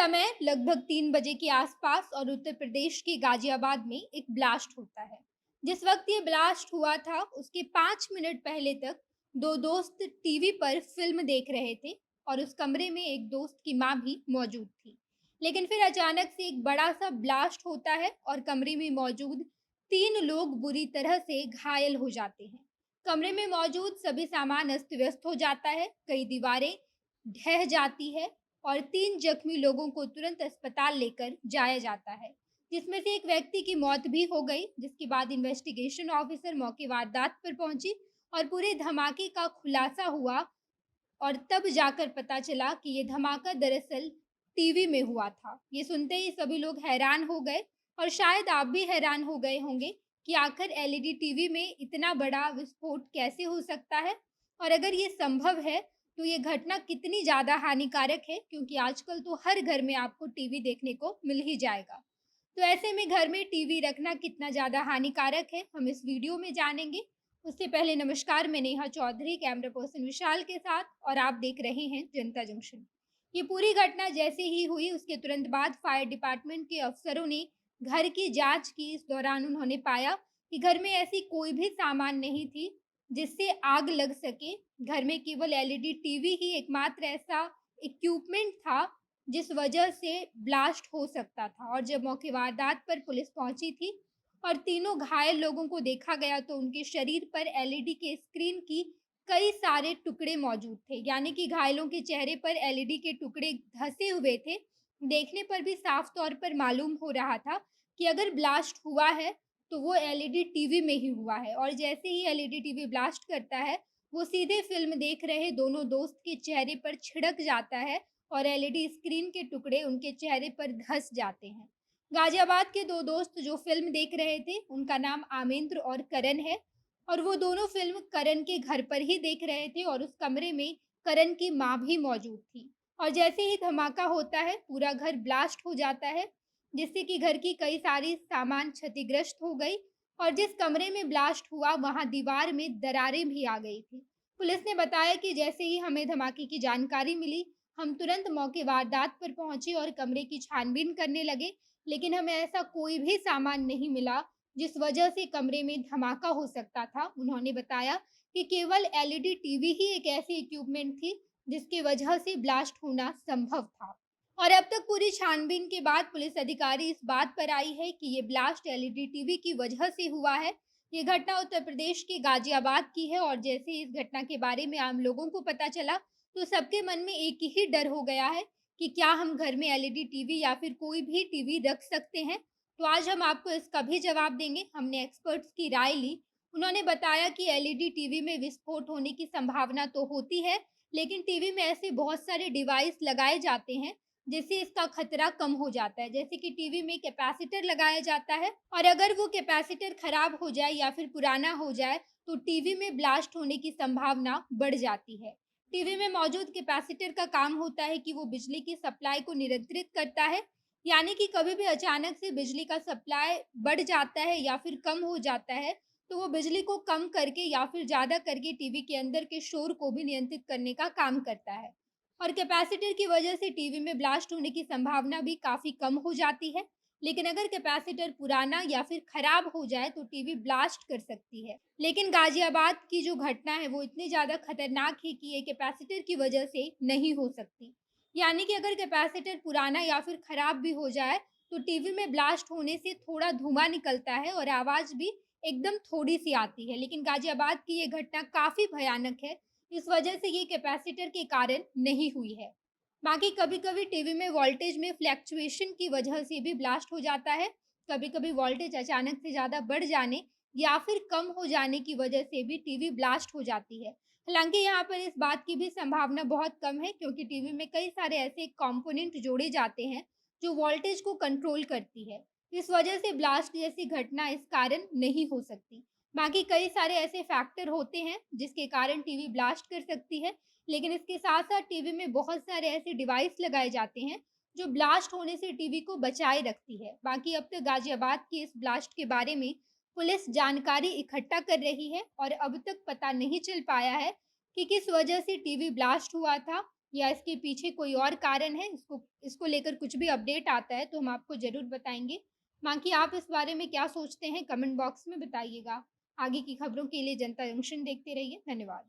समय लगभग 3 बजे के आसपास और उत्तर प्रदेश के गाजियाबाद में एक ब्लास्ट होता है। जिस वक्त ये ब्लास्ट हुआ था, उसके 5 मिनट पहले तक 2 दोस्त टीवी पर फ़िल्म देख रहे थे और उस कमरे में एक दोस्त की माँ भी मौजूद थी। लेकिन फिर अचानक से एक बड़ा-सा ब्लास्ट होता है और कमरे में मौजूद 3 लोग बुरी तरह से घायल हो जाते हैं। कमरे में मौजूद सभी सामान अस्त-व्यस्त हो जाता है, कई दीवारें ढह जाती है और 3 जख्मी लोगों को तुरंत अस्पताल लेकर जाया जाता है, जिसमें से एक व्यक्ति की मौत भी हो गई, जिसके बाद इन्वेस्टिगेशन ऑफिसर मौके वारदात पर पहुंची और पूरे धमाके का खुलासा हुआ और तब जाकर पता चला कि ये धमाका दरअसल टीवी में हुआ था। ये सुनते ही सभी लोग हैरान हो गए और शायद आप भी हैरान हो गए होंगे कि आखिर एलईडी टीवी में इतना बड़ा विस्फोट कैसे हो सकता है और अगर ये संभव है तो ये घटना कितनी ज़्यादा हानिकारक है, क्योंकि आजकल तो हर घर में आपको टीवी देखने को मिल ही जाएगा। तो ऐसे में घर में टीवी रखना कितना ज़्यादा हानिकारक है, हम इस वीडियो में जानेंगे। उससे पहले नमस्कार, मैं नेहा चौधरी कैमरा पर्सन विशाल के साथ और आप देख रहे हैं जनता जंक्शन। ये पूरी घटना जैसे ही हुई उसके तुरंत बाद फायर डिपार्टमेंट के अफसरों ने घर की जांच की। इस दौरान उन्होंने पाया कि घर में ऐसी कोई भी सामान नहीं थी जिससे आग लग सके। घर में केवल एलईडी टीवी ही एकमात्र ऐसा इक्विपमेंट था जिस वजह से ब्लास्ट हो सकता था। और जब मौके वारदात पर पुलिस पहुंची थी और तीनों घायल लोगों को देखा गया तो उनके शरीर पर एलईडी के स्क्रीन की कई सारे टुकड़े मौजूद थे, यानी कि घायलों के चेहरे पर एलईडी के टुकड़े धंसे हुए थे। देखने पर भी साफ तौर पर मालूम हो रहा था कि अगर ब्लास्ट हुआ है तो वो एलईडी टीवी में ही हुआ है। और जैसे ही एलईडी टीवी ब्लास्ट करता है, वो सीधे फ़िल्म देख रहे दोनों दोस्त के चेहरे पर छिड़क जाता है और एलईडी स्क्रीन के टुकड़े उनके चेहरे पर धँस जाते हैं। गाज़ियाबाद के 2 दोस्त जो फ़िल्म देख रहे थे, उनका नाम आमेंद्र और करण है और वो दोनों फ़िल्म करण के घर पर ही देख रहे थे और उस कमरे में करण की माँ भी मौजूद थी। और जैसे ही धमाका होता है, पूरा घर ब्लास्ट हो जाता है, जिससे कि घर की कई सारी सामान क्षतिग्रस्त हो गई और जिस कमरे में ब्लास्ट हुआ वहां दीवार में दरारें भी आ गई थी। पुलिस ने बताया कि जैसे ही हमें धमाके की जानकारी मिली, हम तुरंत मौके वारदात पर पहुंचे और कमरे की छानबीन करने लगे, लेकिन हमें ऐसा कोई भी सामान नहीं मिला जिस वजह से कमरे में धमाका हो सकता था। उन्होंने बताया कि केवल एलईडी टीवी ही एक ऐसी इक्विपमेंट थी जिसकी वजह से ब्लास्ट होना संभव था। और अब तक पूरी छानबीन के बाद पुलिस अधिकारी इस बात पर आई है कि ये ब्लास्ट एलईडी टीवी की वजह से हुआ है। ये घटना उत्तर प्रदेश के गाजियाबाद की है और जैसे ही इस घटना के बारे में आम लोगों को पता चला तो सबके मन में एक ही डर हो गया है कि क्या हम घर में एलईडी टीवी या फिर कोई भी टीवी रख सकते हैं। तो आज हम आपको इसका भी जवाब देंगे। हमने एक्सपर्ट्स की राय ली। उन्होंने बताया कि एलईडी टीवी में विस्फोट होने की संभावना तो होती है, लेकिन टीवी में ऐसे बहुत सारे डिवाइस लगाए जाते हैं जिससे इसका खतरा कम हो जाता है। जैसे कि टीवी में कैपेसिटर लगाया जाता है और अगर वो कैपेसिटर खराब हो जाए या फिर पुराना हो जाए तो टीवी में ब्लास्ट होने की संभावना बढ़ जाती है। टीवी में मौजूद कैपेसिटर का काम होता है कि वो बिजली की सप्लाई को नियंत्रित करता है, यानी कि कभी भी अचानक से बिजली का सप्लाई बढ़ जाता है या फिर कम हो जाता है तो वो बिजली को कम करके या फिर ज़्यादा करके टीवी के अंदर के शोर को भी नियंत्रित करने का काम करता है। और कैपेसिटर की वजह से टीवी में ब्लास्ट होने की संभावना भी काफ़ी कम हो जाती है। लेकिन अगर कैपेसिटर पुराना या फिर खराब हो जाए तो टीवी ब्लास्ट कर सकती है। लेकिन गाजियाबाद की जो घटना है वो इतनी ज़्यादा खतरनाक है कि ये कैपेसिटर की वजह से नहीं हो सकती। यानी कि अगर कैपेसिटर पुराना या फिर खराब भी हो जाए तो टीवी में ब्लास्ट होने से थोड़ा धुआं निकलता है और आवाज़ भी एकदम थोड़ी सी आती है। लेकिन गाजियाबाद की ये घटना काफ़ी भयानक है, इस वजह से ये कैपेसिटर के कारण नहीं हुई है। बाकी कभी-कभी टीवी में वोल्टेज में फ्लैक्चुएशन की वजह से भी ब्लास्ट हो जाता है। कभी-कभी वोल्टेज अचानक से ज़्यादा बढ़ जाने या फिर कम हो जाने की वजह से भी टीवी ब्लास्ट हो जाती है। हालाँकि यहाँ पर इस बात की भी संभावना बहुत कम है, क्योंकि टीवी में कई सारे ऐसे कंपोनेंट जोड़े जाते हैं जो वोल्टेज को कंट्रोल करती है। इस वजह से ब्लास्ट जैसी घटना इस कारण नहीं हो सकती। बाकी कई सारे ऐसे फैक्टर होते हैं जिसके कारण टीवी ब्लास्ट कर सकती है, लेकिन इसके साथ-साथ टीवी में बहुत सारे ऐसे डिवाइस लगाए जाते हैं जो ब्लास्ट होने से टीवी को बचाए रखती है। बाकी अब तक गाजियाबाद के इस ब्लास्ट के बारे में पुलिस जानकारी इकट्ठा कर रही है और अब तक पता नहीं चल पाया है कि किस वजह से टीवी ब्लास्ट हुआ था या इसके पीछे कोई और कारण है, इसको इसको लेकर कुछ भी अपडेट आता है तो हम आपको ज़रूर बताएँगे। बाकी आप इस बारे में क्या सोचते हैं कमेंट बॉक्स में बताइएगा। आगे की खबरों के लिए जनता जंक्शन देखते रहिए। धन्यवाद।